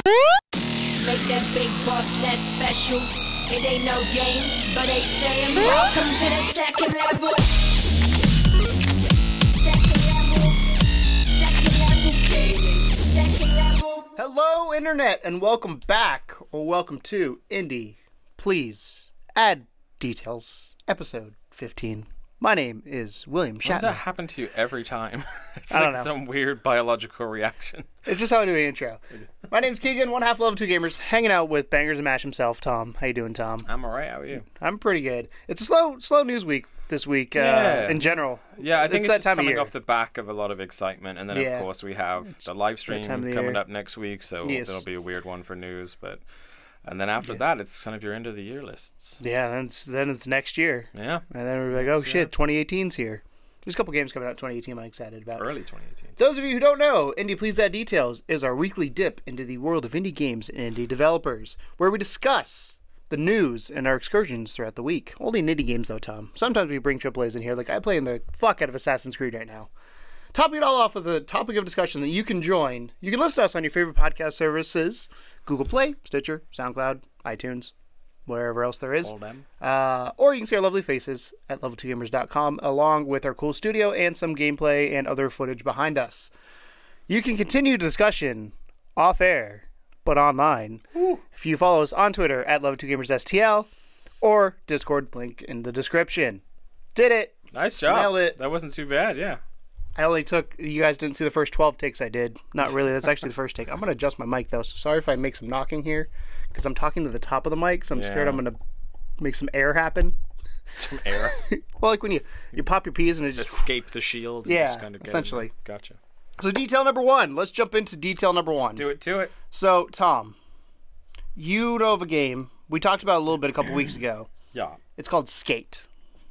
Make that big boss less special. It ain't no game, but they saying welcome to the second level. Second level. Second level gaming. Second level. Hello, Internet, and welcome back, or welcome to Indie. Please add details. Episode 15. My name is William Shatner. Why does that happen to you every time? It's I don't like know. some weird biological reaction. It's just how I do an intro. My name's Keegan, one half Level 2 Gamers, hanging out with Bangers and Mash himself, Tom. How you doing, Tom? I'm alright, how are you? I'm pretty good. It's a slow news week this week in general. Yeah, I think it's that just time of coming year. off the back of a lot of excitement, and then Yeah. of course we have the live stream time of the coming year. up next week, so Yes. that'll be a weird one for news, and then after that it's kind of your end of the year lists. Yeah, then it's next year. Yeah. And then we're like, oh shit, 2018's here. There's a couple games coming out in 2018 I'm excited about. Early 2018. Those of you who don't know, Indie Please Add Details is our weekly dip into the world of indie games and indie developers, where we discuss the news and our excursions throughout the week. Only in indie games though, Tom. Sometimes we bring AAAs in here, like I play in the fuck out of Assassin's Creed right now. Topping it all off with a topic of discussion that you can join. You can listen to us on your favorite podcast services, Google Play, Stitcher, SoundCloud, iTunes, wherever else there is. All them. Or you can see our lovely faces at level2gamers.com, along with our cool studio and some gameplay and other footage behind us. You can continue the discussion off air, but online, if you follow us on Twitter at level2gamersstl or Discord, link in the description. Did it! Nice job. Nailed it. That wasn't too bad, yeah. You guys didn't see the first 12 takes I did. Not really, that's actually the first take. I'm going to adjust my mic though, so sorry if I make some knocking here, because I'm talking to the top of the mic, so I'm scared I'm going to make some air happen. Some air. Well, like when you pop your peas and it just... Escape the shield. And Yeah, just kind of get essentially. in. Gotcha. So detail number one. Let's jump into detail number one. Do it. So, Tom, you know of a game we talked about a little bit a couple weeks ago. Yeah. It's called Skate.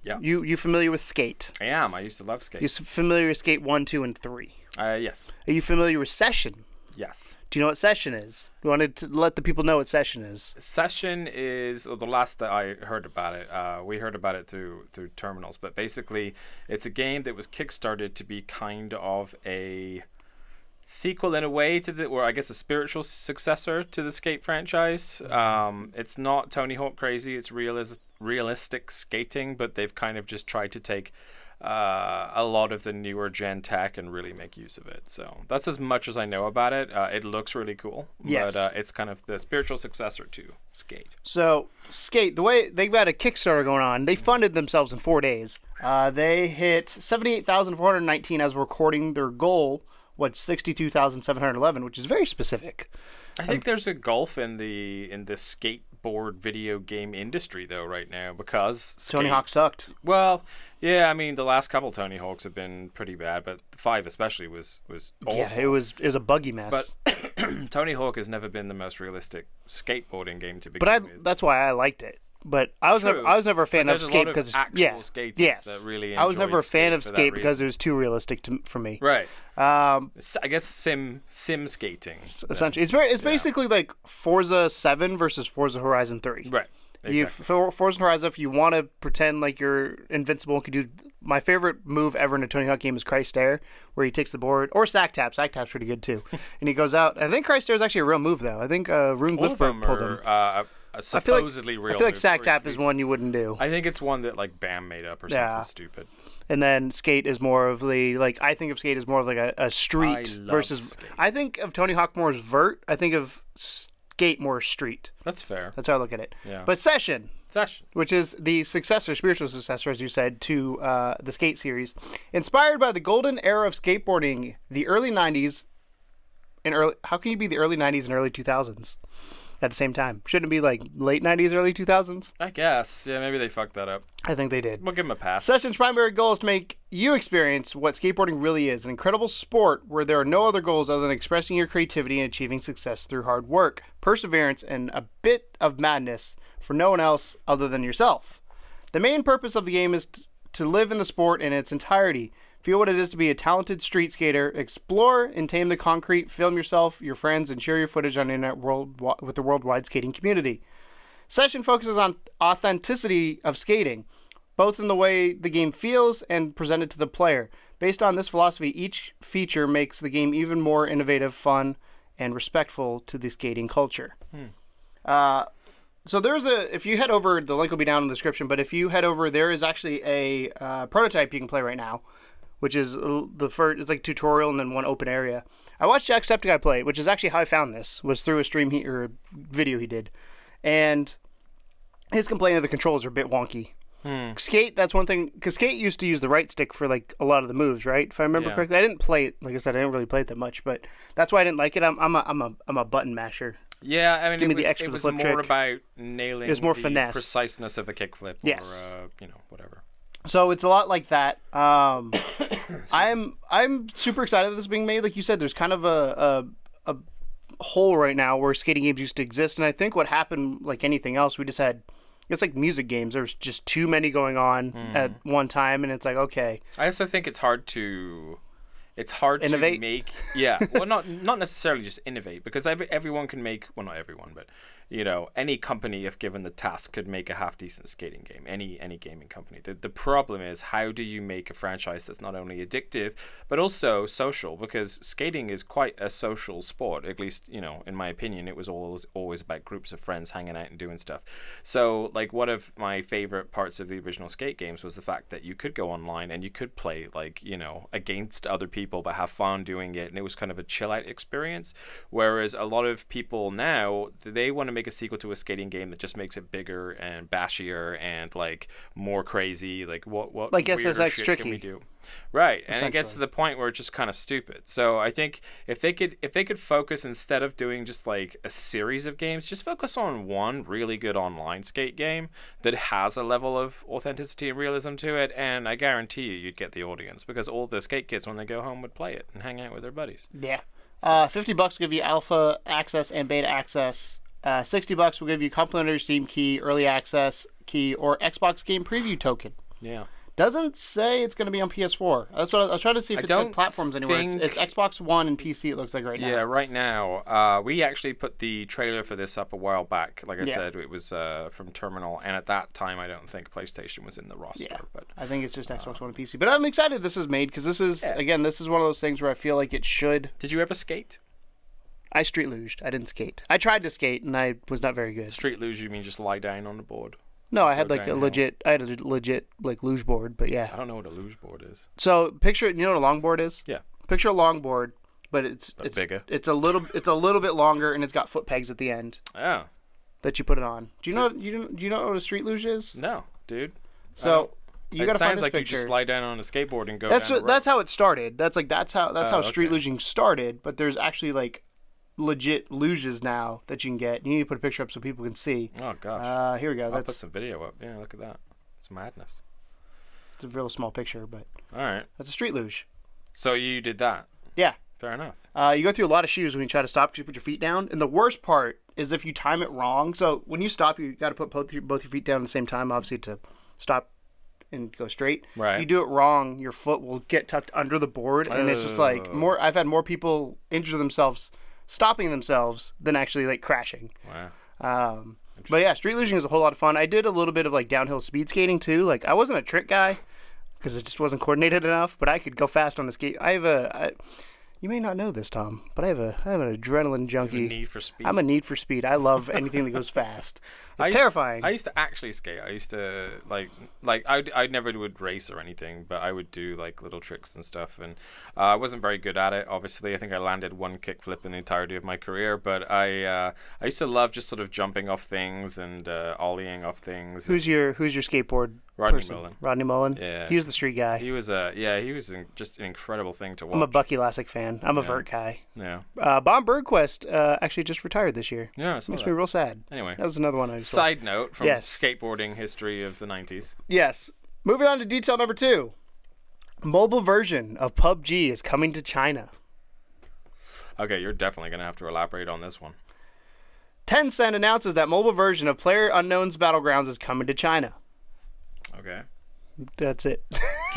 Yeah. You familiar with Skate? I am. I used to love skate. You familiar with Skate 1, 2, and 3? Yes. Are you familiar with Session? Yes. Do you know what Session is? We wanted to let the people know what Session is. Session is the last that I heard about it. We heard about it through terminals, but basically, it's a game that was kickstarted to be kind of a sequel in a way to or I guess a spiritual successor to the Skate franchise. It's not Tony Hawk crazy. It's realistic skating, but they've kind of just tried to take a lot of the newer gen tech and really make use of it. So that's as much as I know about it. It looks really cool. Yes. But it's kind of the spiritual successor to Skate. So, Skate, the way they've got a Kickstarter going on, they funded themselves in 4 days. They hit 78,419 as recording. Their goal was 62,711, which is very specific. I think there's a gulf in the skateboard video game industry though right now because Tony Hawk sucked. Well, yeah, I mean the last couple Tony Hawks have been pretty bad, but 5 especially was awful. Yeah, it was a buggy mess. But Tony Hawk has never been the most realistic skateboarding game to begin with. That's why I liked it. But I was never a fan of Skate because skaters that really I was never a fan of Skate Skate because it was too realistic for me. Right. I guess sim skating. Essentially, it's basically like Forza 7 versus Forza Horizon 3. Right. Exactly. Forza Horizon, if you want to pretend like you're invincible and can do... My favorite move ever in a Tony Hawk game is Christ Air, where he takes the board, or Sack Tap. Sack Tap's pretty good too. And he goes out. I think Christ Air is actually a real move though. I think Rune Glifberg pulled him. Supposedly real. I feel like Sack Tap is one you wouldn't do. I think it's one that like BAM made up or something stupid. And then Skate is more of the I think of Skate as more of like a street versus. Skate. I think of Tony Hawk more as vert. I think of Skate more as street. That's fair. That's how I look at it. Yeah. But Session, which is the spiritual successor, as you said, to the Skate series, inspired by the golden era of skateboarding, the early '90s. How can you be the early '90s and early 2000s? At the same time, shouldn't it be like late 90s, early 2000s? I guess. Yeah, maybe they fucked that up. I think they did. We'll give them a pass. Session's primary goal is to make you experience what skateboarding really is, an incredible sport where there are no other goals other than expressing your creativity and achieving success through hard work, perseverance, and a bit of madness for no one else other than yourself. The main purpose of the game is to live in the sport in its entirety. Feel what it is to be a talented street skater. Explore and tame the concrete. Film yourself, your friends, and share your footage on the internet with the worldwide skating community. Session focuses on authenticity of skating, both in the way the game feels and presented to the player. Based on this philosophy, each feature makes the game even more innovative, fun, and respectful to the skating culture. So there's if you head over, the link will be down in the description, but if you head over, there is actually a prototype you can play right now, which is the first, it's like tutorial and then one open area. I watched Jacksepticeye play, which is actually how I found this, was through a stream or a video he did. And his complaint of the controls are a bit wonky. Skate, that's one thing, because Skate used to use the right stick for like a lot of the moves, right? If I remember correctly. I didn't play it, like I said, I didn't really play it that much, but that's why I didn't like it. I'm a button masher. Yeah, I mean, Give me the X for the flip more trick. about nailing It was more the finesse. preciseness of a kickflip, Yes. or whatever. So it's a lot like that. I'm super excited that this is being made. Like you said, there's kind of a hole right now where skating games used to exist, and I think what happened, like anything else, we just had, it's like music games. There's just too many going on at one time, and it's like, okay. I also think it's hard to Innovate? to make. Yeah, well, not necessarily just innovate, because everyone can make, well, not everyone, but any company, if given the task, could make a half decent skating game. Any gaming company. The problem is, how do you make a franchise that's not only addictive but also social? Because skating is quite a social sport. At least, in my opinion, it was always about groups of friends hanging out and doing stuff. So, like, one of my favorite parts of the original skate games was the fact that you could go online and you could play, like, against other people, but have fun doing it, and it was kind of a chill out experience. Whereas a lot of people now, they want to make a sequel to a skating game that just makes it bigger and bashier and like more crazy. Like what like weirder SSX shit Tricky. can we do? Right, and it gets to the point where it's just kind of stupid. So I think if they could focus, instead of doing just like a series of games, just focus on one really good online skate game that has a level of authenticity and realism to it, and I guarantee you'd get the audience, because all the skate kids, when they go home, would play it and hang out with their buddies. Yeah. $50 will give you alpha access and beta access. $60 will give you complimentary Steam key, early access key, or Xbox game preview token. Yeah. Doesn't say it's going to be on PS4. That's what I was trying to see if it's on platforms anywhere. It's Xbox One and PC, it looks like right now. Yeah, right now. We actually put the trailer for this up a while back. Like I said, it was from Terminal, and at that time, I don't think PlayStation was in the roster. Yeah, but I think it's just Xbox One and PC. But I'm excited this is made, because this is, again, this is one of those things where I feel like it should. Did you ever skate? I street luged. I didn't skate. I tried to skate, and I was not very good. Street luge, you mean just lie down on the board? No, I had like a legit like luge board, but yeah. I don't know what a luge board is. So picture, you know what a longboard is? Yeah. Picture a longboard, but it's bigger. It's a little bit longer, and it's got foot pegs at the end. Oh. That you put it on. Do you know what a street luge is? No, dude. So you gotta find this like picture. You just slide down on a skateboard and go. That's how it started. That's how street okay. luging started. But there's actually like legit luges now that you can get. You need to put a picture up so people can see. Oh gosh. Here we go. I'll put some video up. Yeah, look at that. It's madness. It's a real small picture, but all right. That's a street luge. So you did that? Yeah. Fair enough. You go through a lot of shoes when you try to stop, because you put your feet down. And the worst part is if you time it wrong. So when you stop, you got to put both your feet down at the same time, obviously, to stop and go straight. Right. If you do it wrong, your foot will get tucked under the board, and it's just like I've had more people injure themselves stopping themselves than actually like crashing. Wow. But yeah, street luging is a whole lot of fun. I did a little bit of like downhill speed skating too. Like I wasn't a trick guy because it just wasn't coordinated enough, but I could go fast on the skate. You may not know this, Tom, but I have an adrenaline junkie. You have a need for speed. I'm a need for speed. I love anything that goes fast. It's terrifying. I used to actually skate. I used to like I never would race or anything, but I would do like little tricks and stuff, and I wasn't very good at it. Obviously, I think I landed one kickflip in the entirety of my career, but I used to love just sort of jumping off things and ollieing off things. Who's your skateboard Rodney person? Mullen. Rodney Mullen. Yeah, he was the street guy. He was just an incredible thing to watch. I'm a Bucky Lasek fan. I'm a vert guy. Yeah. Bob Bergquist actually just retired this year. Yeah, it makes me real sad. Anyway, that was another one I saw. Side note from skateboarding history of the 90s. Yes. Moving on to detail number 2. Mobile version of PUBG is coming to China. Okay, you're definitely going to have to elaborate on this one. Tencent announces that mobile version of PlayerUnknown's Battlegrounds is coming to China. Okay. That's it.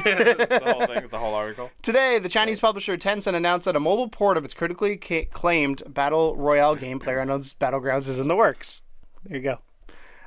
That's the whole thing. It's the whole article. Today, the Chinese publisher Tencent announced that a mobile port of its critically acclaimed Battle Royale game, PlayerUnknown's Battlegrounds, is in the works. There you go.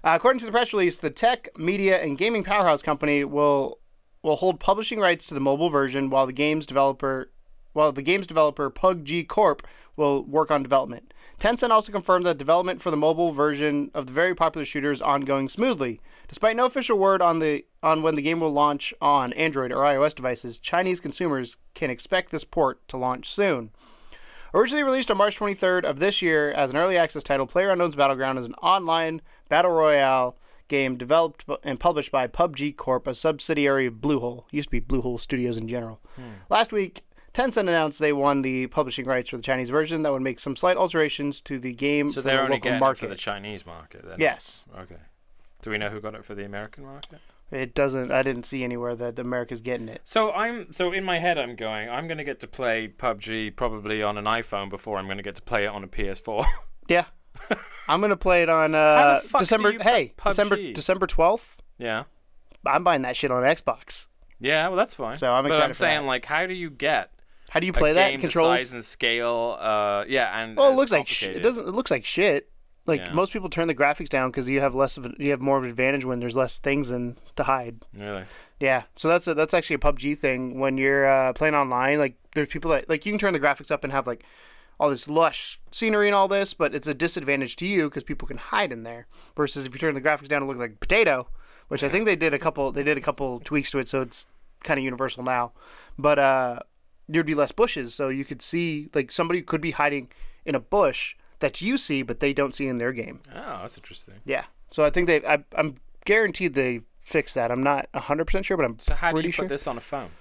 According to the press release, the tech, media, and gaming powerhouse company will hold publishing rights to the mobile version while the game's developer while the game's developer PUBG Corp will work on development. Tencent also confirmed that development for the mobile version of the very popular shooter is ongoing smoothly. Despite no official word on when the game will launch on Android or iOS devices, Chinese consumers can expect this port to launch soon. Originally released on March 23rd of this year as an early access title, PlayerUnknown's Battleground is an online battle royale game developed and published by PUBG Corp, a subsidiary of Bluehole. It used to be Bluehole Studios in general. Last week, Tencent announced they won the publishing rights for the Chinese version that would make some slight alterations to the game So for the they're only local getting market. it for the Chinese market then? Yes. Okay. Do we know who got it for the American market? It doesn't. I didn't see anywhere that America's getting it. So in my head I'm going to get to play PUBG probably on an iPhone before I'm going to get to play it on a PS4. Yeah, I'm gonna play it on How the fuck December. do you play PUBG? December 12th. Yeah. I'm buying that shit on Xbox. Yeah, well that's fine. So I'm But excited I'm for saying that. like how do you get How do you play that? game Controls. the size and scale yeah, and Well, it it's looks like shit. It doesn't. It looks like shit. Like Yeah. most people turn the graphics down because you have you have more of an advantage when there's less things to hide. Really? Yeah, so that's actually a PUBG thing. When you're playing online, like there's people that like you can turn the graphics up and have like all this lush scenery and all this, but it's a disadvantage to you because people can hide in there. Versus if you turn the graphics down to look like potato, which I think they did a couple tweaks to it, so it's kind of universal now. But there'd be less bushes, so you could see like somebody could be hiding in a bush that you see, but they don't see in their game. Oh, that's interesting. Yeah, so I think I'm guaranteed they fixed that. I'm not 100% sure, but I'm So how do pretty you sure. put this on a phone?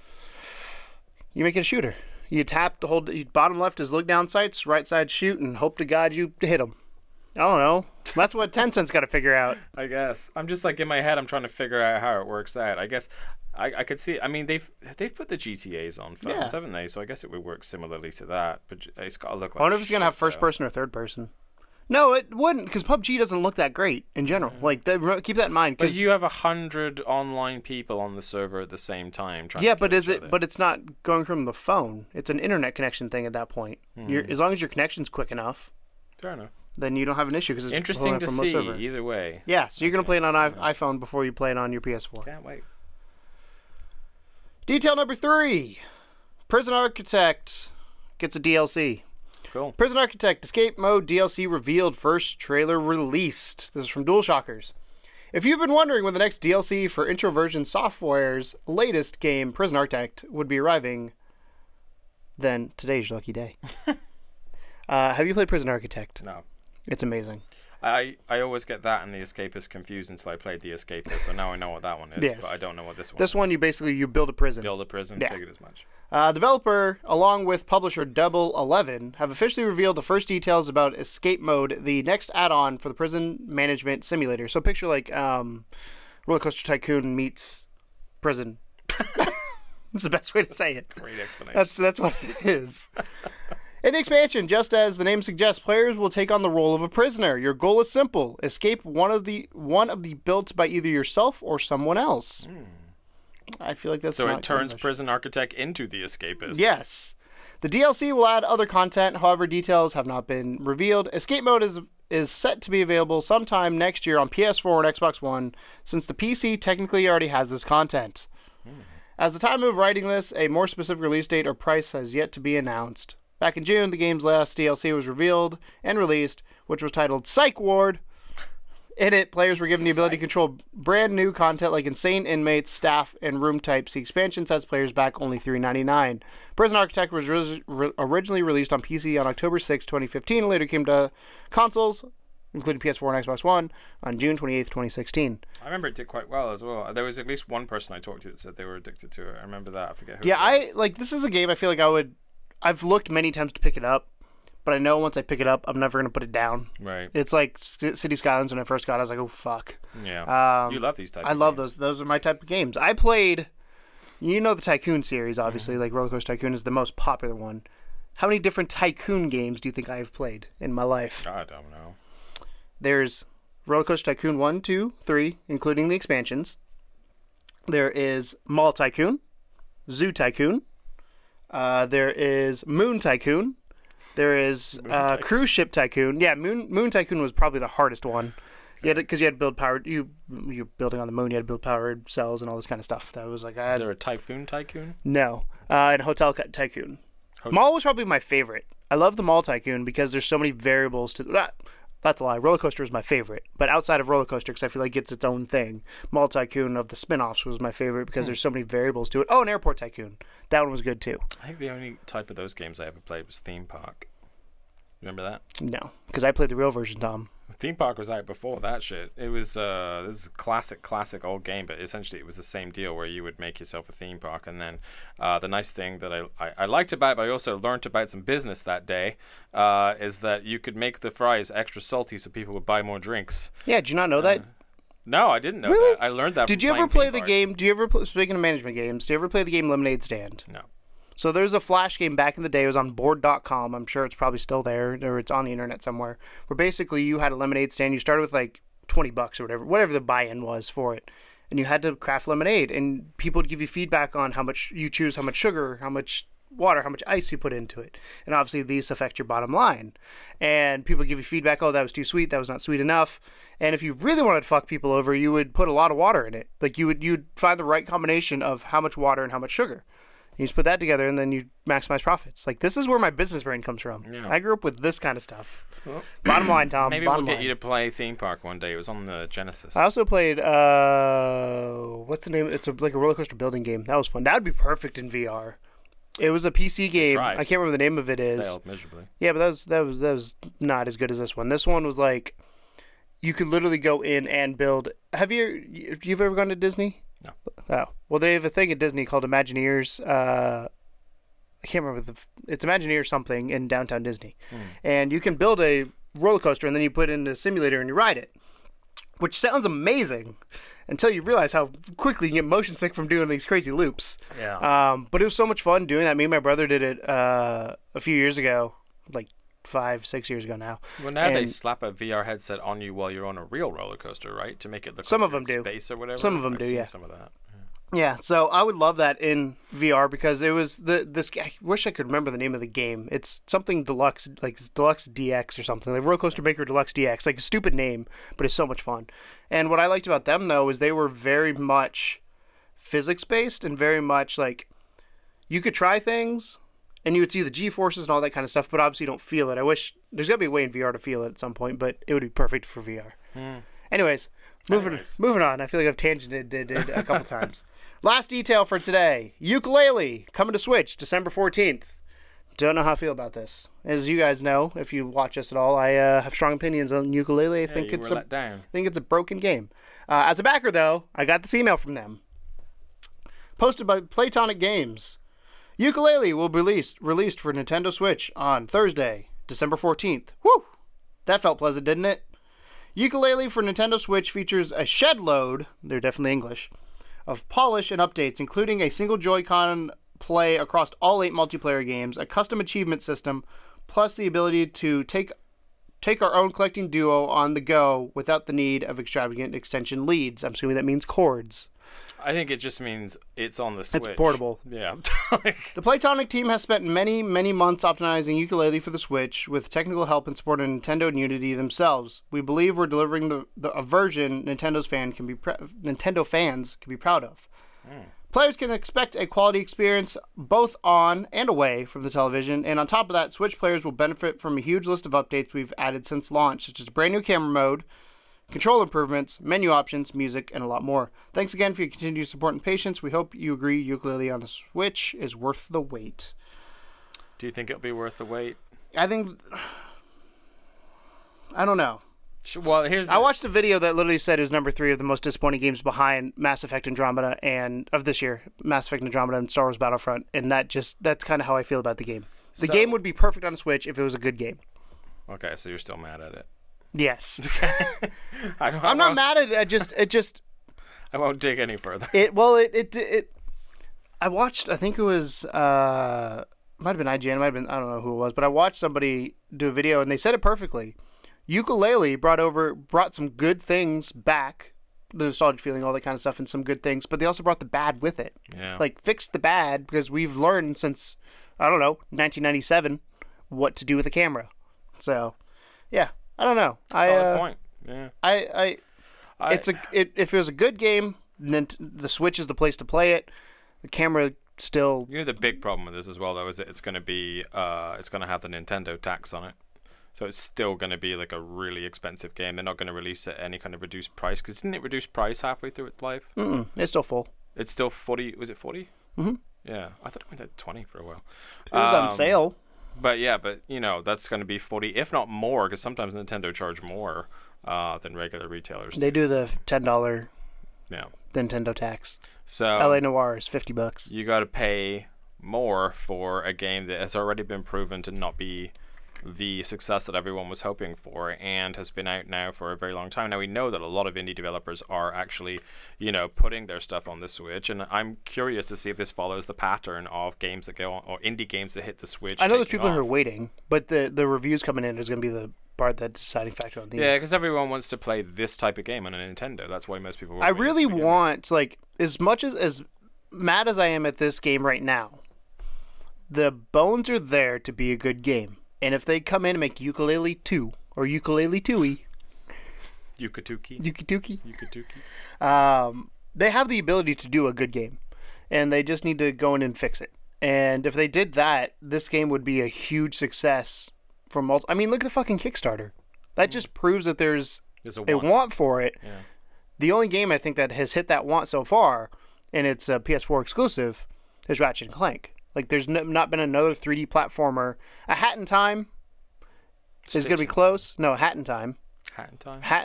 You make it a shooter. You tap to hold. Bottom left is look down sights, right side shoot, and hope to God you hit them. I don't know. That's what Tencent's got to figure out. I guess I'm just like in my head. I'm trying to figure out how it works out. I guess I could see. I mean, they've put the GTA's on phones, Yeah. haven't they? So I guess it would work similarly to that. But it's got to look like. I wonder if it's gonna have shit, first though. person or third person. No, it wouldn't, because PUBG doesn't look that great in general. Like, keep that in mind. But 'Cause you have 100 online people on the server at the same time trying. yeah, to but kill is each it? other. But it's not going from the phone. It's an internet connection thing at that point. As long as your connection's quick enough, Fair enough. then you don't have an issue because it's Interesting pulling to from the see. server. Either way. Yeah, so you're gonna play it on iPhone before you play it on your PS4. Can't wait. Detail number 3: Prison Architect gets a DLC. Cool. Prison Architect Escape Mode DLC revealed, first trailer released. This is from DualShockers. If you've been wondering when the next DLC for Introversion Software's latest game, Prison Architect, would be arriving, then today's your lucky day. Have you played Prison Architect? No. It's amazing. I always get that and the Escapist confused until I played the Escapist, so now I know what that one is, Yes. but I don't know what this one This is. one, you build a prison. Build a prison, Yeah. figured as much. Developer, along with publisher Double 11, have officially revealed the first details about Escape Mode, the next add-on for the prison management simulator. So picture like Roller Coaster Tycoon meets prison. That's the best way to say it. Great explanation. That's what it is. In the expansion, just as the name suggests, players will take on the role of a prisoner. Your goal is simple: escape one of the built by either yourself or someone else. I feel like that's So not it turns English. Prison Architect into the Escapist. Yes. The DLC will add other content, however, details have not been revealed. Escape Mode is set to be available sometime next year on PS4 and Xbox One, since the PC technically already has this content. As the time of writing this, a more specific release date or price has yet to be announced. Back in June, the game's last DLC was revealed and released, which was titled Psych Ward. In it, players were given the ability to control brand new content like insane inmates, staff, and room types. The expansion sets players back only $3.99. Prison Architect was originally released on PC on October 6, 2015, and later came to consoles, including PS4 and Xbox One, on June 28, 2016. I remember it did quite well as well. There was at least one person I talked to that said they were addicted to it. I remember that. I forget who. Yeah, it was. this is a game I feel like I've looked many times to pick it up, but I know once I pick it up, I'm never going to put it down. Right. It's like City Skylines when I first got it. I was like, oh, fuck. Yeah. You love these types. I love those. Those are my type of games. I played, the Tycoon series, obviously. Like Roller Coaster Tycoon is the most popular one. How many different Tycoon games do you think I have played in my life? I don't know. There's Roller Coaster Tycoon 1, 2, 3, including the expansions. There is Mall Tycoon, Zoo Tycoon. There is Moon Tycoon. There is Cruise Ship Tycoon. Yeah, Moon Tycoon was probably the hardest one. Because you had to build powered. You're building on the moon. You had to build powered cells and all this kind of stuff. That was like Is there a Typhoon Tycoon? no. And Hotel Tycoon. Mall was probably my favorite. I love the Mall Tycoon because there's so many variables to... That's a lie. Roller Coaster is my favorite. But outside of Roller Coaster, because I feel like it's its own thing, Mall Tycoon of the spin-offs was my favorite because there's so many variables to it. Oh, and Airport Tycoon. That one was good, too. I think the only type of those games I ever played was Theme Park. Remember that? No, because I played the real version, Tom. Theme Park was out before that shit. It was this is a classic old game, but essentially it was the same deal where you would make yourself a theme park, and then the nice thing that I liked about it, but I also learned about some business that day, is that you could make the fries extra salty so people would buy more drinks. Yeah, did you not know that? No, I didn't know Really? that. I learned that. Did from you ever playing play Theme the Park. game? Do you ever speaking of management games? Do you ever play the game Lemonade Stand? No. So there's a Flash game back in the day. It was on board.com. I'm sure it's probably still there, or it's on the internet somewhere. Where basically you had a lemonade stand. You started with like $20 or whatever the buy-in was for it, and you had to craft lemonade. And people would give you feedback on how much you choose, how much sugar, how much water, how much ice you put into it. And obviously these affect your bottom line. And people give you feedback. Oh, that was too sweet. That was not sweet enough. And if you really wanted to fuck people over, you would put a lot of water in it. Like you'd find the right combination of how much water and how much sugar. You just put that together, and then you maximize profits. Like, this is where my business brain comes from. Yeah. I grew up with this kind of stuff. Well, bottom line, Tom. Maybe bottom we'll get line. you to play Theme Park one day. It was on the Genesis. I also played, what's the name? It's like a roller coaster building game. That was fun. That would be perfect in VR. It was a PC game. tried. I can't remember the name of it is. Failed miserably. Yeah, but that was not as good as this one. This one was like, you could literally go in and build. You've ever gone to Disney? No. Oh. Well, they have a thing at Disney called Imagineers. I can't remember it's Imagineer something in downtown Disney. And you can build a roller coaster and then you put it in a simulator and you ride it, which sounds amazing until you realize how quickly you get motion sick from doing these crazy loops. Yeah. But it was so much fun doing that. Me and my brother did it a few years ago, like 5-6 years ago now. Well, now they slap a VR headset on you while you're on a real roller coaster, right? To make it look Some like of them you're in do. space or whatever. Some of them I've do, seen yeah. Some of that. Yeah, so I would love that in VR because it was this. I wish I could remember the name of the game. It's something Deluxe, like Deluxe DX or something, like Roller Coaster Maker Deluxe DX, like a stupid name, but it's so much fun. And what I liked about them though is they were very much physics based and very much like you could try things and you would see the G forces and all that kind of stuff, but obviously you don't feel it. I wish there's got to be a way in VR to feel it at some point, but it would be perfect for VR. Anyways, moving on. I feel like I've tangented a couple times. Last detail for today. Ukulele coming to Switch December 14th. Don't know how I feel about this. As you guys know, if you watch us at all, I have strong opinions on Ukulele. I think it's let down. I think it's a broken game. As a backer, though, I got this email from them. Posted by Platonic Games. Ukulele will be released for Nintendo Switch on Thursday, December 14th. Woo! That felt pleasant, didn't it? Ukulele for Nintendo Switch features a shed load, they're definitely English, of polish and updates, including a single Joy-Con play across all 8 multiplayer games, a custom achievement system, plus the ability to take our own collecting duo on the go without the need of extravagant extension leads. I'm assuming that means cords. I think it just means it's on the Switch. It's portable. Yeah. The Platonic team has spent many months optimizing Ukulele for the Switch with technical help and support of Nintendo and Unity themselves. We believe we're delivering a version Nintendo fans can be proud of. Players can expect a quality experience both on and away from the television, and on top of that, Switch players will benefit from a huge list of updates we've added since launch, such as a brand new camera mode, control improvements, menu options, music, and a lot more. Thanks again for your continued support and patience. We hope you agree Ukulele on the Switch is worth the wait. Do you think it'll be worth the wait? I don't know. Well, I watched a video that literally said it was number 3 of the most disappointing games behind Mass Effect Andromeda of this year, Mass Effect Andromeda and Star Wars Battlefront, and that's kind of how I feel about the game. The game would be perfect on a Switch if it was a good game. Okay, so you're still mad at it. Yes. I'm not mad at it. It just. I won't dig any further. I watched. I think it was. Might have been IGN. Might have been. I don't know who it was, but I watched somebody do a video and they said it perfectly. Ukulele brought some good things back, the nostalgia feeling, all that kind of stuff, and some good things. But they also brought the bad with it. Yeah. Like fixed the bad because we've learned since 1997 what to do with a camera. So, yeah. I don't know. Solid point. Yeah. If it was a good game, then the Switch is the place to play it. The camera still. You know, the big problem with this as well, though, is that it's going to be it's going to have the Nintendo tax on it. So it's still going to be like a really expensive game. They're not going to release it at any kind of reduced price. Because didn't it reduce price halfway through its life? It's still full. It's still 40. Was it 40? Mm-hmm. Yeah, I thought it went at 20 for a while. It was on sale. But yeah, you know, that's going to be 40, if not more, because sometimes Nintendo charge more than regular retailers. They do the $10 yeah Nintendo tax. So LA Noire is $50. You got to pay more for a game that has already been proven to not be the success that everyone was hoping for, and has been out now for a very long time. Now we know that a lot of indie developers are actually, you know, putting their stuff on the Switch, and I'm curious to see if this follows the pattern of games that go on, or indie games that hit the Switch. I know there's people who are waiting, but the reviews coming in is going to be the part that's deciding factor on these. Yeah, because everyone wants to play this type of game on a Nintendo. That's why most people. I really want, like, as much as mad as I am at this game right now, the bones are there to be a good game. And if they come in and make Ukulele 2 or Ukulele 2-y, Ukituki, they have the ability to do a good game, and they just need to go in and fix it. And if they did that, this game would be a huge success for I mean, look at the fucking Kickstarter. That just proves that there's a want for it. Yeah. The only game I think that has hit that want so far, and it's a PS4 exclusive, is Ratchet & Clank. Like, there's not been another 3D platformer. A Hat in Time is going to be close. No, Hat in Time. Hat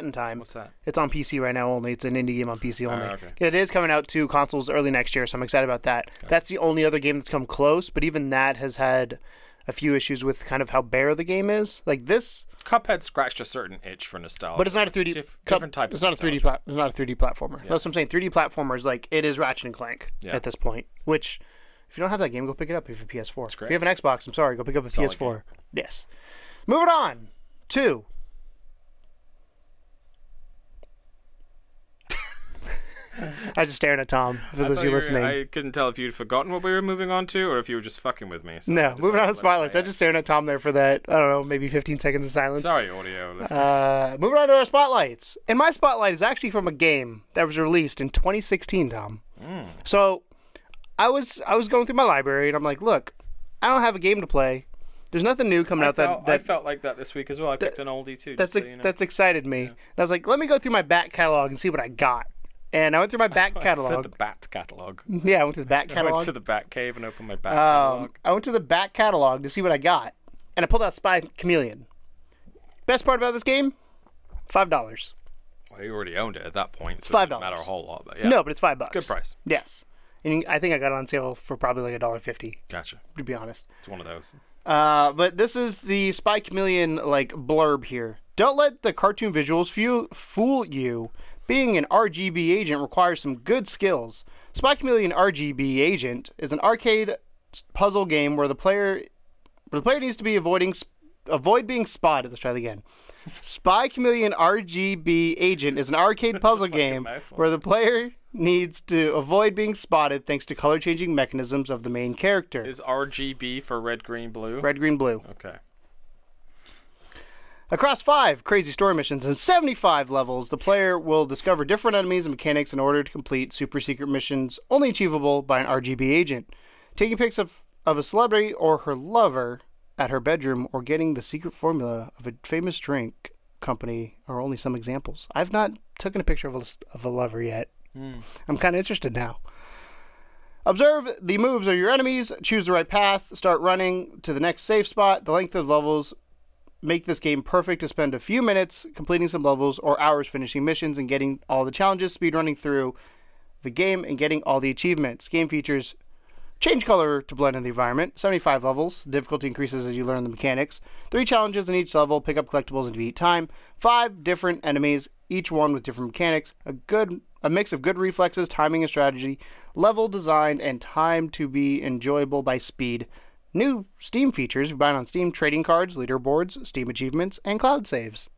in Time. What's that? It's on PC right now only. It's an indie game on PC only. Okay. It is coming out to consoles early next year, so I'm excited about that. Okay. That's the only other game that's come close, but even that has had a few issues with kind of how bare the game is. Like this, Cuphead scratched a certain itch for nostalgia. But it's not a 3D different type of. It's not a 3D. It's not a 3D platformer. Yeah. That's what I'm saying. 3D platformers, like, it is Ratchet and Clank at this point. Which, if you don't have that game, go pick it up if you have PS4. If you have an Xbox, I'm sorry, go pick up a PS4. Game. Yes. Moving on to. I was just staring at Tom, for those of you listening. I couldn't tell if you'd forgotten what we were moving on to, or if you were just fucking with me. So no, moving on to Spotlights. I was just staring at Tom there for that, I don't know, maybe 15 seconds of silence. Sorry, audio listeners. Moving on to our Spotlights. And my Spotlight is actually from a game that was released in 2016, Tom. So, I was going through my library, and I'm like, look, I don't have a game to play. There's nothing new coming out that I felt like that this week as well. I picked an oldie, too. That's excited me. Yeah. And I was like, let me go through my back catalog and see what I got. And I went through my back catalog. I said the Bat catalog. Yeah, I went to the back catalog. I went to the Bat cave and opened my back catalog. I went to the back catalog to see what I got. And I pulled out Spy Chameleon. Best part about this game? $5. Well, you already owned it at that point, so $5. It doesn't matter a whole lot. But yeah. No, but it's $5. Good price. Yes. And I think I got it on sale for probably like $1.50. Gotcha. To be honest. It's one of those. But this is the Spy Chameleon, like, blurb here. Don't let the cartoon visuals fool you. Being an RGB agent requires some good skills. Spy Chameleon RGB Agent is an arcade puzzle game where the player needs to avoid being spotted. Let's try that again. Spy Chameleon RGB Agent is an arcade puzzle game where the player needs to avoid being spotted thanks to color-changing mechanisms of the main character. Is RGB for red, green, blue? Red, green, blue. Okay. Across 5 crazy story missions and 75 levels, the player will discover different enemies and mechanics in order to complete super secret missions only achievable by an RGB agent. Taking pics of a celebrity or her lover at her bedroom or getting the secret formula of a famous drink company are only some examples. I've not taken a picture of a lover yet. I'm kind of interested now. Observe the moves of your enemies, choose the right path, start running to the next safe spot. The length of levels make this game perfect to spend a few minutes completing some levels or hours finishing missions and getting all the challenges, speedrunning through the game and getting all the achievements. Game features change color to blend in the environment, 75 levels, difficulty increases as you learn the mechanics, 3 challenges in each level, pick up collectibles and beat time, 5 different enemies, each one with different mechanics, a mix of good reflexes, timing and strategy, level design, and time to be enjoyable by speed. New Steam features, you buy it on Steam, trading cards, leaderboards, Steam achievements, and cloud saves.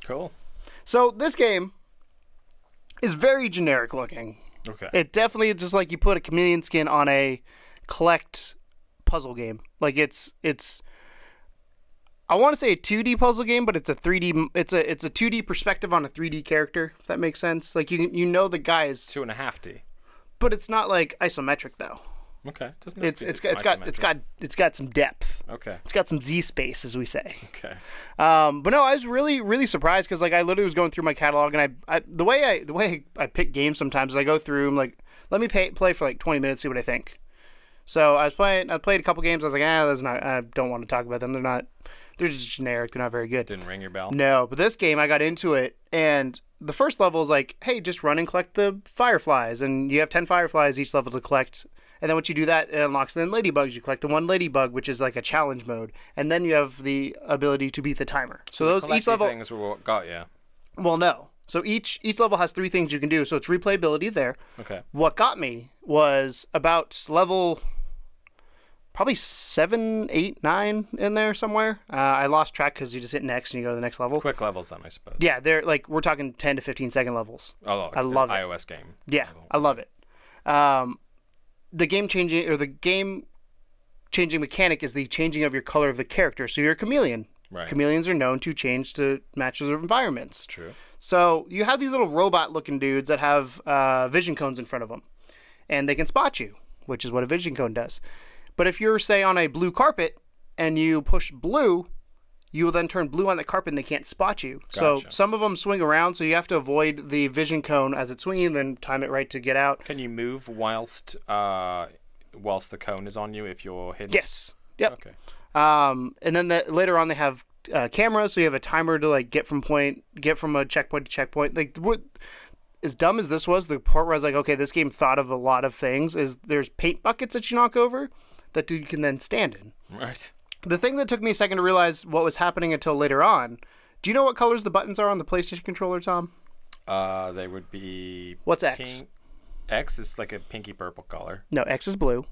Cool. So this game is very generic looking. Okay. It definitely is just like you put a chameleon skin on a collect puzzle game. Like it's I want to say a 2D puzzle game, but it's a 3D. It's a 2D perspective on a 3D character. If that makes sense. Like you know the guy is 2.5D. But it's not like isometric though. Okay. Doesn't It's got some depth. Okay. It's got some Z space, as we say. Okay. But no, I was really surprised because like I literally was going through my catalog and I the way I pick games sometimes is I go through and like let me play for like 20 minutes, see what I think. So I played a couple games. I was like, I don't want to talk about them. They're just generic. They're not very good. Didn't ring your bell? No, but this game I got into it and the first level is like, hey, just run and collect the fireflies, and you have 10 fireflies each level to collect. And then once you do that, it unlocks then ladybugs. You collect the one ladybug, which is like a challenge mode, and then you have the ability to beat the timer. So those each level things were what got you. Well, no. So each level has 3 things you can do. So it's replayability there. Okay. What got me was about level probably 7, 8, 9 in there somewhere. I lost track because you just hit next and you go to the next level. Quick levels then, I suppose. Yeah, they're like we're talking 10 to 15 second levels. Oh, I love it. iOS game. Yeah, level. I love it. The game changing mechanic is the changing of your color of the character. So you're a chameleon. Right. Chameleons are known to change to match their environments. True. So you have these little robot-looking dudes that have vision cones in front of them, and they can spot you, which is what a vision cone does. But if you're, say, on a blue carpet and you push blue, you will then turn blue on the carpet and they can't spot you. Gotcha. So some of them swing around, so you have to avoid the vision cone as it's swinging, then time it right to get out. Can you move whilst the cone is on you if you're hidden? Yes. Yep. Okay. And then later on they have cameras, so you have a timer to like get from a checkpoint to checkpoint. Like what, as dumb as this was, the part where I was like, okay, this game thought of a lot of things. Is there's paint buckets that you knock over that you can then stand in. Right. The thing that took me a second to realize what was happening until later on. Do you know what colors the buttons are on the PlayStation controller, Tom? They would be. What's X? X is like a pinky purple color. No, X is blue.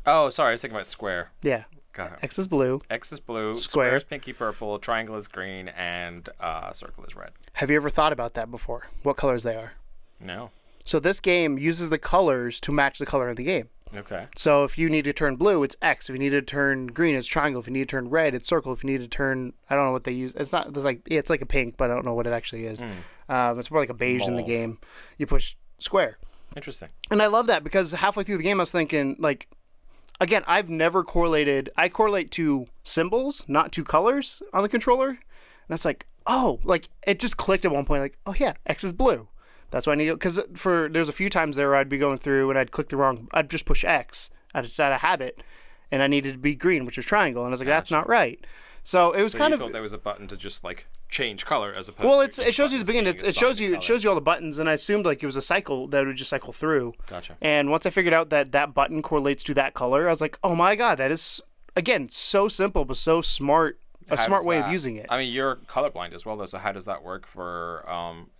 Oh, sorry, I was thinking about square. Yeah. God. X is blue. X is blue. Square. Square is pinky purple. Triangle is green, and circle is red. Have you ever thought about that before? What colors they are? No. So this game uses the colors to match the color of the game. Okay. So if you need to turn blue, it's X. If you need to turn green, it's triangle. If you need to turn red, it's circle. If you need to turn, I don't know what they use. It's not. It's like a pink, but I don't know what it actually is. It's more like a beige in the game. You push square. Interesting. And I love that because halfway through the game, I was thinking like, again, I've never correlated. I correlate to symbols, not to colors on the controller. And that's like, oh, like it just clicked at one point. Like, oh yeah, X is blue. That's why I need it, because there's a few times there where I'd be going through and I'd click the wrong. I'd just push X. I just had a habit, and I needed to be green, which was triangle, and I was like, that's not right. So it was so kind you of. thought there was a button to just like change color as opposed. Well, to it shows you the beginning. It shows you all the buttons, and I assumed like it was a cycle that would just cycle through. Gotcha. And once I figured out that button correlates to that color, I was like, oh my god, that is again so simple but so smart. A smart way of using it. I mean, you're colorblind as well, though. So how does that work for?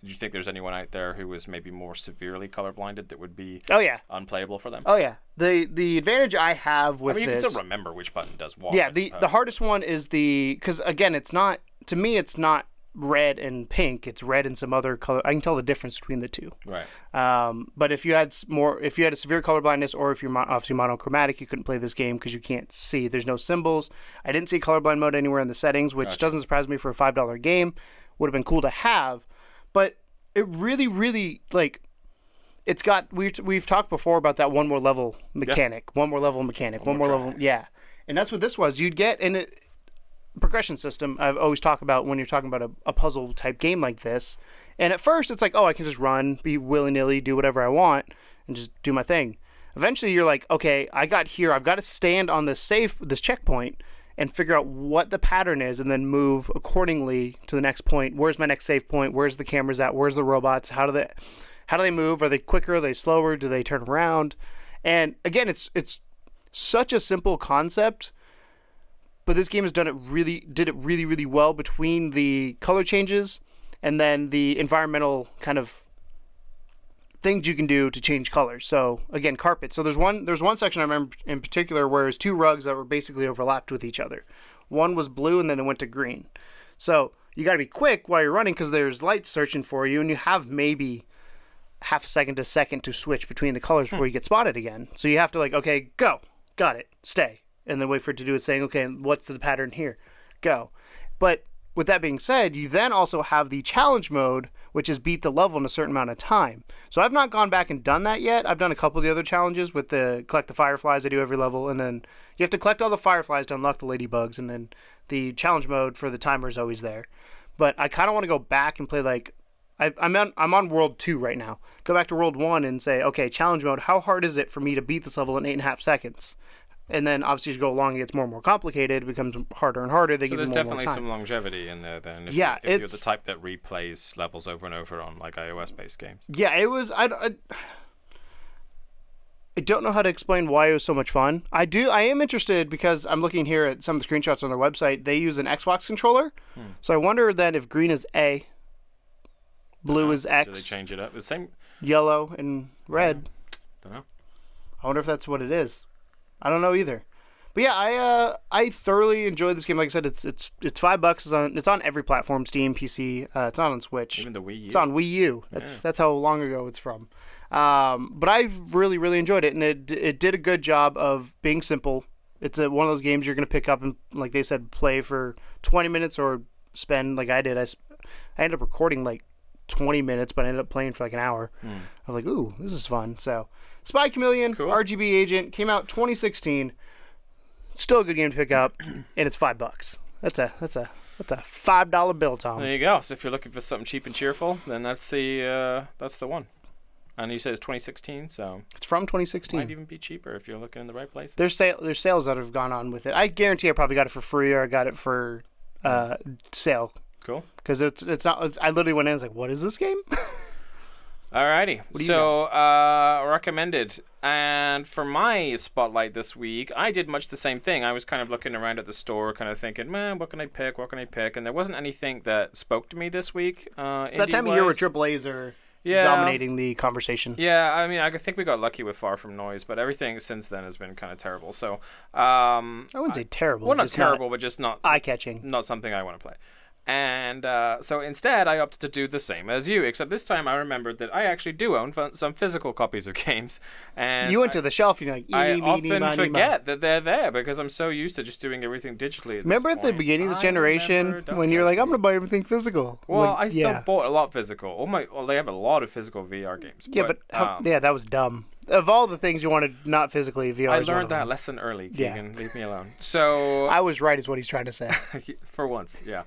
Do you think there's anyone out there who is maybe more severely colorblinded that would be? Oh yeah. Unplayable for them. Oh yeah. The advantage I have with you this. can still remember which button does what. Yeah. The hardest one is because again, it's not, to me it's not red and pink. It's red and some other color. I can tell the difference between the two. Right. But if you had a severe color blindness, or if you're obviously monochromatic, you couldn't play this game because you can't see. There's no symbols. I didn't see colorblind mode anywhere in the settings, which doesn't surprise me for a $5 game. Would have been cool to have, but it really like. It's got. We've talked before about that one more level mechanic. Yeah. One more level mechanic. One more level. Yeah. And that's what this was. You'd get progression system I've always talked about when you're talking about a puzzle type game like this. And at first it's like, oh, I can just run, be willy-nilly, do whatever I want, and just do my thing. Eventually you're like, okay, I got here, I've got to stand on this checkpoint and figure out what the pattern is and then move accordingly to the next point. Where's my next save point? Where's the cameras at? Where's the robots? How do they move? Are they quicker? Are they slower? Do they turn around? And again, it's such a simple concept, but this game has did it really well between the color changes and then the environmental kind of things you can do to change colors. So again, carpet. So there's one section I remember in particular where there's 2 rugs that were basically overlapped with each other. One was blue and then it went to green. So you got to be quick while you're running because there's lights searching for you, and you have maybe half a second to second to switch between the colors before you get spotted again. So you have to like, okay, go, got it, stay. And then wait for it to do it, saying, okay, what's the pattern here? Go. But with that being said, you then also have the challenge mode, which is beat the level in a certain amount of time. So I've not gone back and done that yet. I've done a couple of the other challenges with the collect the fireflies. I do every level, and then you have to collect all the fireflies to unlock the ladybugs, and then the challenge mode for the timer is always there. But I kind of want to go back and play like I'm on World 2 right now. Go back to World 1 and say, okay, challenge mode. How hard is it for me to beat this level in 8.5 seconds? And then obviously as you go along, it gets more and more complicated. It becomes harder and harder. They give you more and more time. There's definitely some longevity in there then. If you're the type that replays levels over and over on like iOS-based games. Yeah, it was. I don't know how to explain why it was so much fun. I am interested because I'm looking here at some of the screenshots on their website. They use an Xbox controller. So I wonder then if green is A, blue is X. Do they change it up? The same. Yellow and red. Don't know. I wonder if that's what it is. I don't know either. But yeah, I thoroughly enjoyed this game. Like I said, it's $5. It's on every platform: Steam, PC. It's not on Switch. Even the Wii U. It's on Wii U. That's how long ago it's from. But I really really enjoyed it, and it did a good job of being simple. It's one of those games you're gonna pick up and, like they said, play for 20 minutes or spend like I did. I ended up recording like 20 minutes, but I ended up playing for like an hour. I was like, ooh, this is fun. So Spy Chameleon, cool. RGB Agent, came out 2016. Still a good game to pick up, and it's $5. That's a $5 bill, Tom. There you go. So if you're looking for something cheap and cheerful, then that's the one. And you said it's 2016, so it's from 2016. Might even be cheaper if you're looking in the right place. There's sales that have gone on with it. I guarantee I probably got it for free, or I got it for sale. Cool. Because it's not. I literally went in and was like, "What is this game?" Alrighty. So recommended. And for my spotlight this week, I did much the same thing. I was kind of looking around at the store, kind of thinking, man, what can I pick? What can I pick? And there wasn't anything that spoke to me this week. It's that time of year where AAAs are dominating the conversation. Yeah, I mean, I think we got lucky with Far From Noise, but everything since then has been kind of terrible. So I wouldn't say terrible. Well, not terrible, but just not eye-catching. Not something I want to play. And so instead, I opted to do the same as you, except this time I remembered that I actually do own some physical copies of games. And you went to the shelf and you're like, I often forget that they're there because I'm so used to just doing everything digitally. Remember at the beginning of this generation when you're like, I'm going to buy everything physical? Well, I still bought a lot physical. They have a lot of physical VR games. Yeah, but that was dumb. Of all the things you wanted not physically, VR. I learned that lesson early, Keegan. Yeah. Leave me alone. So I was right, is what he's trying to say. For once, yeah.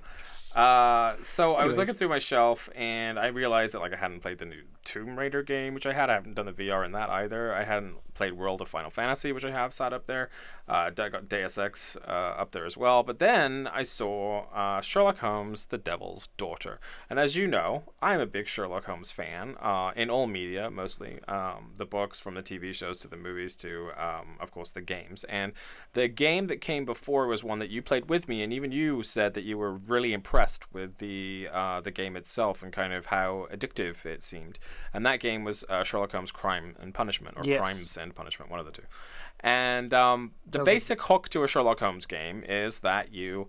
So I was looking through my shelf and I realized that I hadn't played the new Tomb Raider game, which I haven't done the VR in that either. I hadn't played World of Final Fantasy, which I have sat up there. I got Deus Ex up there as well. But then I saw Sherlock Holmes, The Devil's Daughter. And as you know, I'm a big Sherlock Holmes fan in all media, mostly. The books, from the TV shows to the movies to, of course, the games. And the game that came before was one that you played with me, and even you said that you were really impressed with the game itself and kind of how addictive it seemed. And that game was Sherlock Holmes Crime and Punishment, or Crimes and Punishment, one of the two. And the basic hook to a Sherlock Holmes game is that you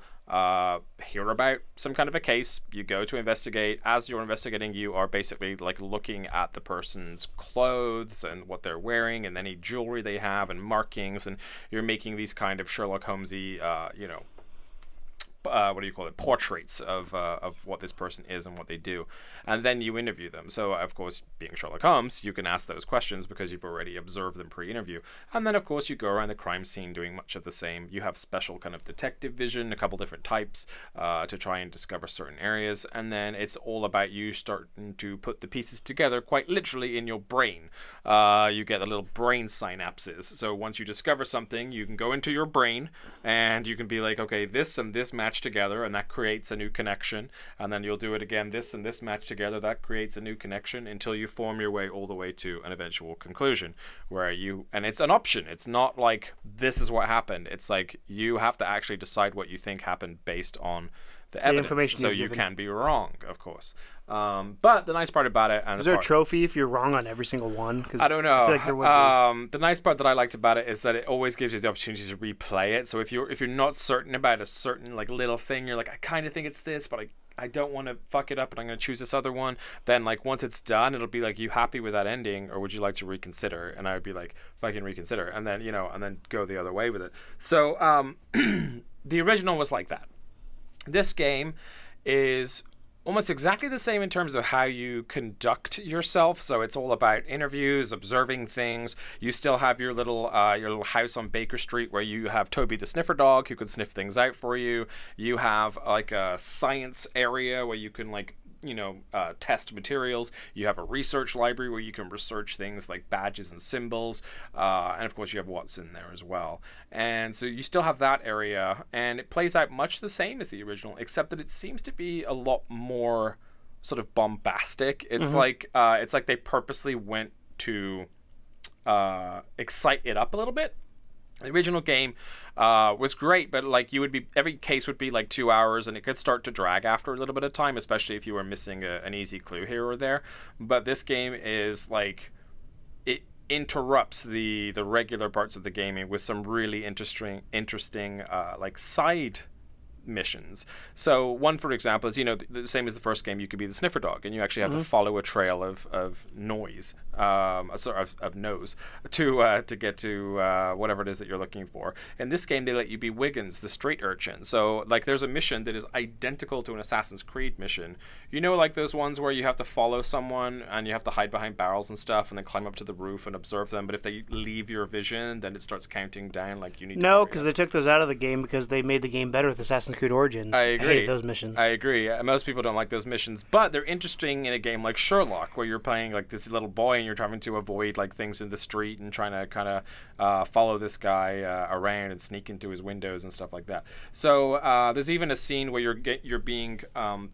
hear about some kind of a case, you go to investigate. As you're investigating, you are basically like looking at the person's clothes and what they're wearing and any jewelry they have and markings, and you're making these kind of Sherlock Holmesy, what do you call it? Portraits of what this person is and what they do, and then you interview them. So of course, being Sherlock Holmes, you can ask those questions because you've already observed them pre-interview. And then of course you go around the crime scene doing much of the same. You have special kind of detective vision, a couple different types, to try and discover certain areas, and then it's all about you starting to put the pieces together, quite literally in your brain. You get the little brain synapses. So once you discover something, you can go into your brain and you can be like, okay, this and this match together, and that creates a new connection, and then you'll do it again, this and this match together, that creates a new connection, until you form your way all the way to an eventual conclusion where and it's an option. It's not like this is what happened. It's like you have to actually decide what you think happened based on the evidence, information, so you can be wrong, of course. But the nice part about it, and is there a trophy if you're wrong on every single one? I don't know. I feel like there would be. The nice part that I liked about it is that it always gives you the opportunity to replay it. So if you're not certain about a certain like little thing, you're like, I kind of think it's this, but I don't want to fuck it up, and I'm going to choose this other one. Then like once it's done, it'll be like, you happy with that ending, or would you like to reconsider? And I would be like, fucking reconsider, and then and then go the other way with it. So the original was like that. This game is almost exactly the same in terms of how you conduct yourself. So it's all about interviews, observing things. You still have your little house on Baker Street where you have Toby the sniffer dog who can sniff things out for you. You have like a science area where you can like test materials. You have a research library where you can research things like badges and symbols, and of course you have Watson there as well. And so you still have that area, and it plays out much the same as the original, except that it seems to be a lot more sort of bombastic. It's like they purposely went to excite it up a little bit. The original game was great, but like every case would be like 2 hours, and it could start to drag after a little bit of time, especially if you were missing an easy clue here or there. But this game is like, it interrupts the regular parts of the gaming with some really interesting like side missions. So one, for example, is the same as the first game. You could be the sniffer dog, and you actually have to follow a trail of noise, of nose, to get to whatever it is that you're looking for. In this game, they let you be Wiggins, the street urchin. So like, there's a mission that is identical to an Assassin's Creed mission. Like those ones where you have to follow someone and you have to hide behind barrels and stuff, and then climb up to the roof and observe them. But if they leave your vision, then it starts counting down. Like you need. No, because they took those out of the game because they made the game better with Assassin's Creed Origins. I agree. I hate those missions. I agree. Most people don't like those missions, but they're interesting in a game like Sherlock, where you're playing like this little boy and you're trying to avoid like things in the street and trying to kind of follow this guy around and sneak into his windows and stuff like that. So there's even a scene where you're being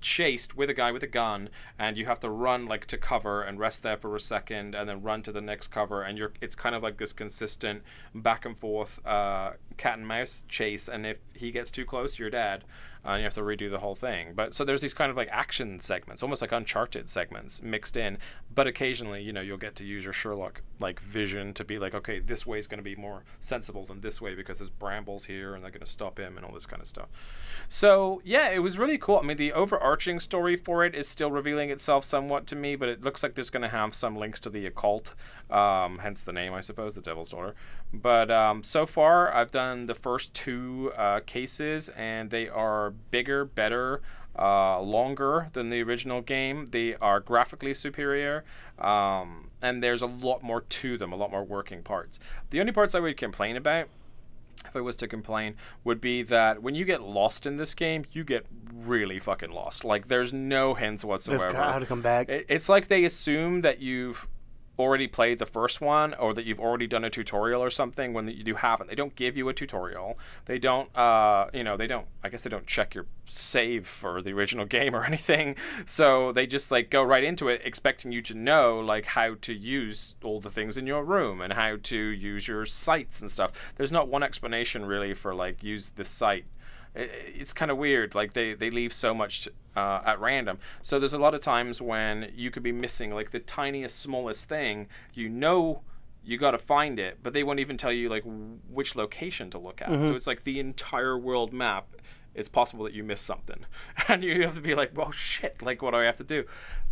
chased with a guy with a gun, and you have to run like to cover and rest there for a second, and then run to the next cover, and it's kind of like this consistent back and forth cat and mouse chase, and if he gets too close, you're dead. And you have to redo the whole thing. But so there's these kind of like action segments, almost like Uncharted segments mixed in. But occasionally, you'll get to use your Sherlock like vision to be like, okay, this way is going to be more sensible than this way because there's brambles here and they're going to stop him and all this kind of stuff. So yeah, it was really cool. I mean, the overarching story for it is still revealing itself somewhat to me, but it looks like there's going to have some links to the occult, hence the name, I suppose, the Devil's Daughter. But so far, I've done the first 2 cases, and they are bigger, better, longer than the original game. They are graphically superior, and there's a lot more to them, a lot more working parts. The only parts I would complain about, if I was to complain, would be that when you get lost in this game, you get really fucking lost. Like, there's no hints whatsoever. How to come back. It's like they assume that you've already played the first one, or that you've already done a tutorial or something, when you haven't. They don't give you a tutorial. They don't, I guess they don't check your save for the original game or anything. So they just like go right into it, expecting you to know like how to use all the things in your room and how to use your sites and stuff. There's not one explanation really for like, use this site. It's kind of weird. Like they leave so much at random. So there's a lot of times when you could be missing like the tiniest, smallest thing. You got to find it, but they won't even tell you like which location to look at. So it's like the entire world map. It's possible that you miss something, and you have to be like, well, shit, like, what do I have to do?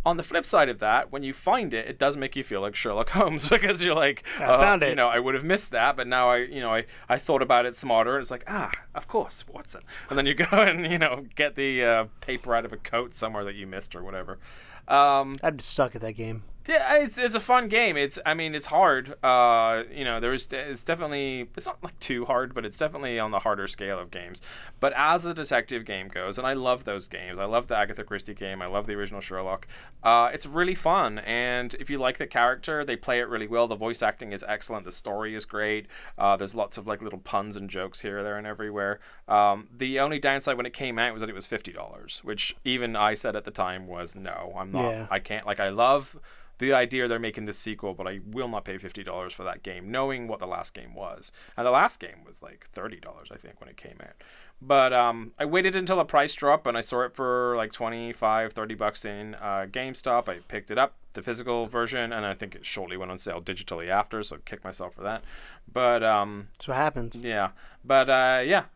On the flip side of that, when you find it, it does make you feel like Sherlock Holmes, because you're like, I found it. I would have missed that, but now I thought about it smarter. It's like, of course, Watson. And then you go and, get the paper out of a coat somewhere that you missed or whatever. I'd be stuck at that game. Yeah, it's a fun game. It's hard. It's definitely, it's not like too hard, but it's definitely on the harder scale of games. But as a detective game goes, and I love those games. I love the Agatha Christie game. I love the original Sherlock. It's really fun, and if you like the character, they play it really well. The voice acting is excellent. The story is great. There's lots of like little puns and jokes here, there, and everywhere. The only downside when it came out was that it was $50, which even I said at the time was, no, I'm not. Yeah. I can't. Like, I love the idea they're making this sequel, but I will not pay $50 for that game, knowing what the last game was. And the last game was like $30, I think, when it came out. But I waited until the price dropped, and I saw it for like $25-$30 in GameStop. I picked it up, the physical version, and I think it shortly went on sale digitally after, so I kicked myself for that. But that's what happens. Yeah. But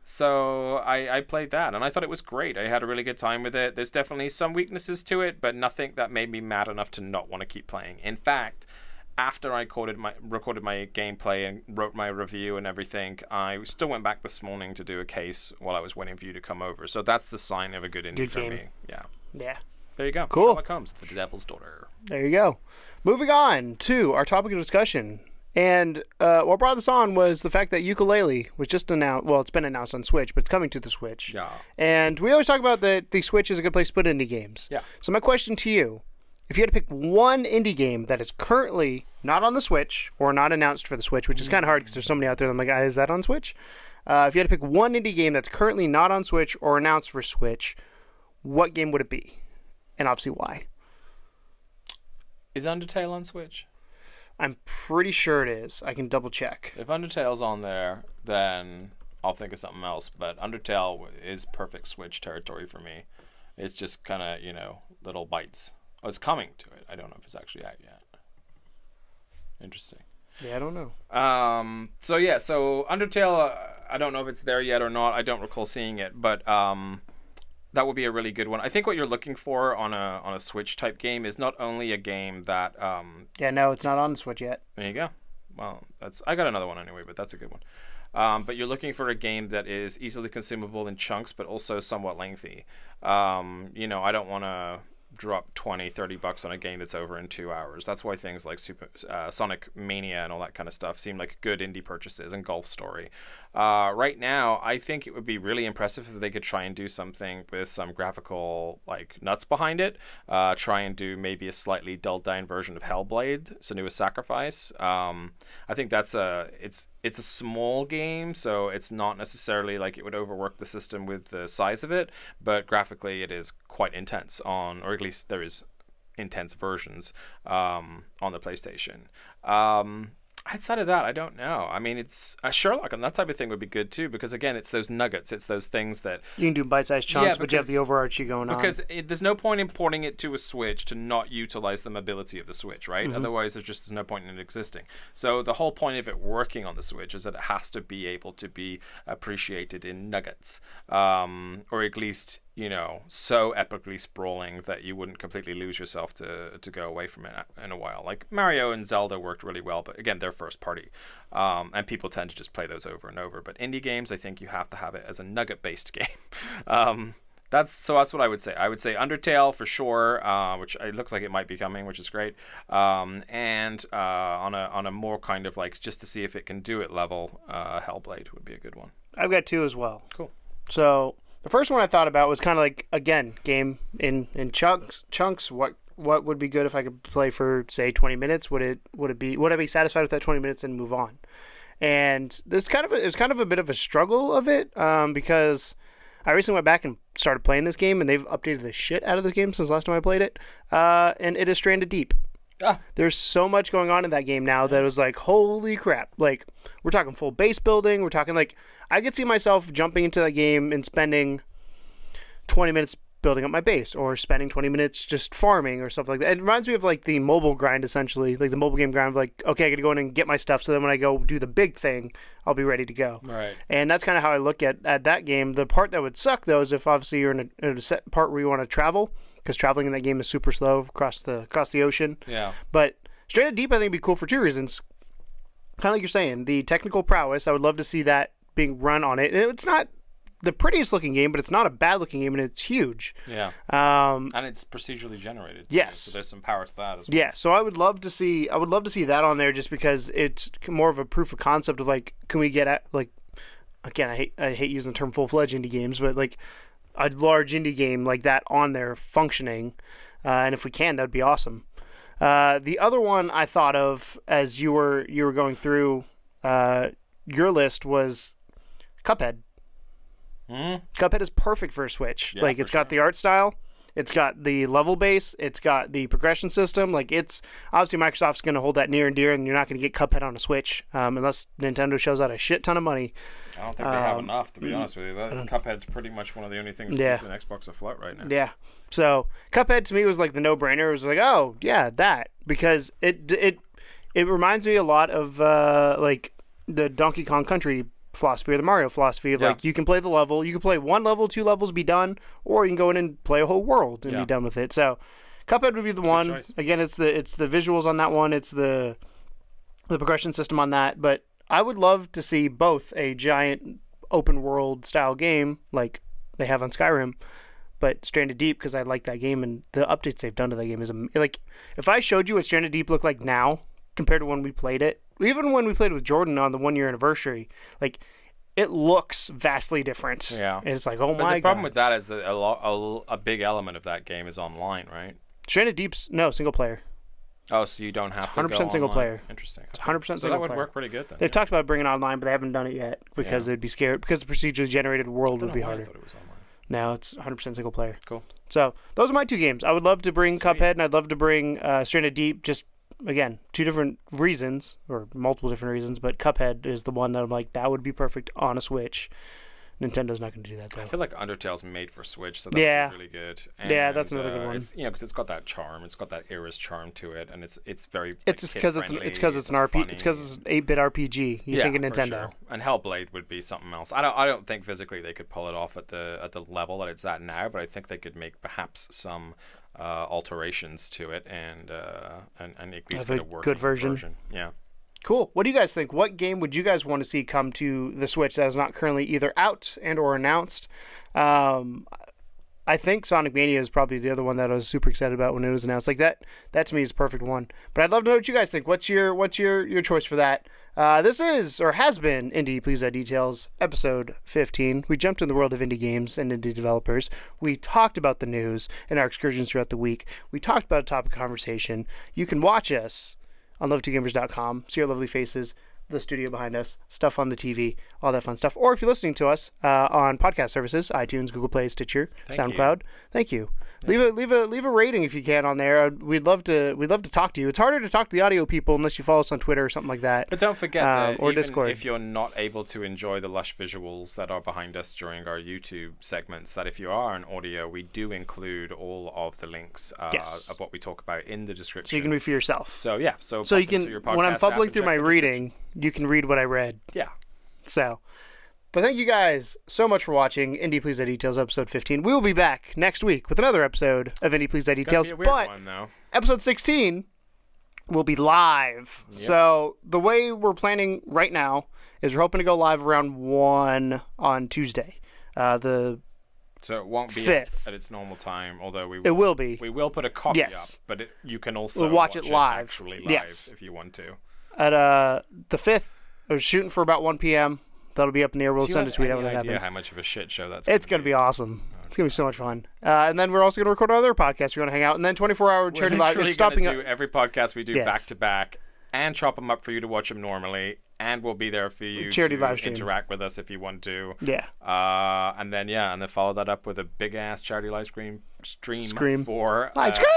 so I played that, and I thought it was great. I had a really good time with it. There's definitely some weaknesses to it, but nothing that made me mad enough to not want to keep playing. In fact, after I recorded my gameplay and wrote my review and everything, I still went back this morning to do a case while I was waiting for you to come over. So that's the sign of a good indie for me. Yeah. Yeah. There you go. Cool. Sherlock Holmes, The Devil's Daughter. There you go. Moving on to our topic of discussion. And what brought this on was the fact that Yooka-Laylee was just announced. Well, it's been announced on Switch, but it's coming to the Switch. Yeah. And we always talk about that the Switch is a good place to put indie games. Yeah. So my question to you, if you had to pick one indie game that is currently not on the Switch or not announced for the Switch, which is kind of hard because there's so many out there that I'm like, is that on Switch? If you had to pick one indie game that's currently not on Switch or announced for Switch, what game would it be? And obviously why? Is Undertale on Switch? I'm pretty sure it is. I can double check. If Undertale's on there, then I'll think of something else. But Undertale is perfect Switch territory for me. It's just kind of, little bites. Oh, it's coming to it. I don't know if it's actually out yet. Interesting. Yeah, I don't know. So Undertale, I don't know if it's there yet or not. I don't recall seeing it, but that would be a really good one. I think what you're looking for on a Switch type game is not only a game that Yeah, no, it's not on the Switch yet. there you go. Well, I got another one anyway, but that's a good one. But you're looking for a game that is easily consumable in chunks, but also somewhat lengthy. I don't want to drop $20-30 on a game that's over in 2 hours. That's why things like Sonic Mania and all that kind of stuff seem like good indie purchases, and Golf Story. Right now, I think it would be really impressive if they could try and do something with some graphical nuts behind it. Try and do maybe a slightly dulled down version of Hellblade, Senua's Sacrifice. I think it's a small game, so it's not necessarily like it would overwork the system with the size of it, but graphically it is quite intense or at least there is intense versions on the PlayStation. Outside of that, I don't know. I mean, it's Sherlock and that type of thing would be good too, because again, it's those nuggets, it's those things that you can do bite-sized chunks, but you have the overarching going on. Because there's no point in porting it to a Switch to not utilize the mobility of the Switch, right? Mm-hmm. Otherwise, there's no point in it existing. So the whole point of it working on the Switch is that it has to be able to be appreciated in nuggets, or at least so epically sprawling that you wouldn't completely lose yourself to go away from it in a while. Like Mario and Zelda worked really well, but again, they're first party, and people tend to just play those over and over. But indie games, I think you have to have it as a nugget-based game. That's what I would say. I would say Undertale for sure, which it looks like it might be coming, which is great. And on a more kind of just to see if it can do it level, Hellblade would be a good one. I've got two as well. Cool. So the first one I thought about was kind of again, game in chunks. What would be good if I could play for say 20 minutes? Would I be satisfied with that 20 minutes and move on? And it's kind of a bit of a struggle of it, because I recently went back and started playing this game, and they've updated the shit out of the game since last time I played it. And it is Stranded Deep. There's so much going on in that game now that it was holy crap. We're talking full base building. We're talking I could see myself jumping into that game and spending 20 minutes building up my base, or spending 20 minutes just farming or something like that. It reminds me of the mobile grind, essentially, the mobile game grind of okay, I gotta go in and get my stuff, so then when I go do the big thing, I'll be ready to go. Right. And that's kind of how I look at that game. The part that would suck though is if obviously you're in a set part where you want to travel, because traveling in that game is super slow across the ocean. Yeah. But Stranded Deep I think would be cool for two reasons. Kind of like you're saying, the technical prowess, I would love to see that being run on it. And it's not the prettiest looking game, but it's not a bad looking game, and it's huge. Yeah. And it's procedurally generated too, yes. So there's some power to that as well. Yeah. So I would love to see that on there, just because it's more of a proof of concept of can we get at again, I hate using the term full-fledged indie games, but a large indie game like that on there functioning, and if we can, that'd be awesome. The other one I thought of as you were going through your list was Cuphead. Cuphead is perfect for a Switch. Yeah, it's got the art style, it's got the level base, it's got the progression system. It's obviously Microsoft's going to hold that near and dear, and you're not going to get Cuphead on a Switch unless Nintendo shows out a shit ton of money. I don't think they have enough, to be honest with you. Cuphead's pretty much one of the only things keeping Xbox afloat right now. Yeah. So Cuphead to me was the no-brainer. It was oh yeah, that, because it reminds me a lot of the Donkey Kong Country philosophy, or the Mario philosophy of you can play the level, you can play one level, 2 levels, be done, or you can go in and play a whole world and be done with it. So Cuphead would be the one. Choice. Again, it's the visuals on that one, it's the the progression system on that. But I would love to see both a giant open world style game like they have on Skyrim, but Stranded Deep, because I like that game, and the updates they've done to that game is like, if I showed you what Stranded Deep looked like now compared to when we played it, even when we played with Jordan on the 1 year anniversary, like, it looks vastly different. Yeah. And it's like, oh But my the problem God. with that is that a big element of that game is online, right? Stranded Deep's, no, single player. Oh, so you don't have to 100% go single online. player. Interesting. It's 100% So single that would player. work pretty good then. They've talked about bringing it online, but they haven't done it yet because they'd be scared, because the procedurally generated world would be harder. I thought it was online. No, it's 100% single player. Cool. So those are my two games. I would love to bring Sweet. Cuphead, and I'd love to bring Stranded Deep. Just, again, two different reasons, or multiple different reasons, but Cuphead is the one that I'm like, that would be perfect on a Switch. Nintendo's not going to do that, though. I feel like Undertale's made for Switch, so that's really good. And, yeah, that's another good one. It's, you know, because it's got that charm, it's got that era's charm to it, and it's very. It's because it's an RPG. It's because it's an 8-bit RPG. You think of Nintendo. Sure. And Hellblade would be something else. I don't think physically they could pull it off at the level that it's at now, but I think they could make perhaps some alterations to it and at least get a working good version. Yeah. Cool. What do you guys think? What game would you guys want to see come to the Switch that is not currently either out and or announced? I think Sonic Mania is probably the other one that I was super excited about when it was announced. Like that to me is a perfect one. But I'd love to know what you guys think. What's your choice for that? This is, or has been, Indie Please Add Details, episode 15. We jumped in the world of indie games and indie developers. We talked about the news and our excursions throughout the week. We talked about a topic of conversation. You can watch us on love2gamers.com, see our lovely faces, the studio behind us, stuff on the TV, all that fun stuff. Or if you're listening to us on podcast services, iTunes, Google Play, Stitcher, SoundCloud, thank you. Yeah. Leave a rating if you can on there. We'd love to talk to you. It's harder to talk to the audio people unless you follow us on Twitter or something like that. But don't forget that or even Discord. If you're not able to enjoy the lush visuals that are behind us during our YouTube segments, that if you are on audio, we do include all of the links of what we talk about in the description. So you can read for yourself. So yeah, so you can, when I'm fumbling through my reading, you can read what I read. Yeah. So, but thank you guys so much for watching Indie Please Add Details episode 15. We will be back next week with another episode of Indie Please Add Details. Be a weird one, though. Episode 16 will be live. Yep. So the way we're planning right now is we're hoping to go live around 1 on Tuesday. So it won't be 5th. at its normal time, although it will be. We will put a copy up, but you can also watch it live. Actually live if you want to. At the 5th, I was shooting for about 1 p.m. That'll be up in the air. We'll send a tweet out when that happens. Do you have any idea how much of a shit show that's It's going to be awesome. It's going to be so much fun. And then we're also going to record our other podcast. We're going to hang out. And then 24-hour charity live. We're stopping going to do every podcast we do Yes. back to back and chop them up for you to watch them normally. And we'll be there for you Charity to live stream. interact with us if you want to. Yeah. And then follow that up with a big ass charity live stream for Live stream!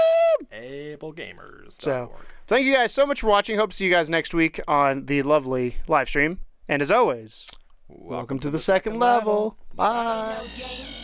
Able Gamers. So, thank you guys so much for watching. Hope to see you guys next week on the lovely live stream. And as always, welcome to the second level. Bye. No game.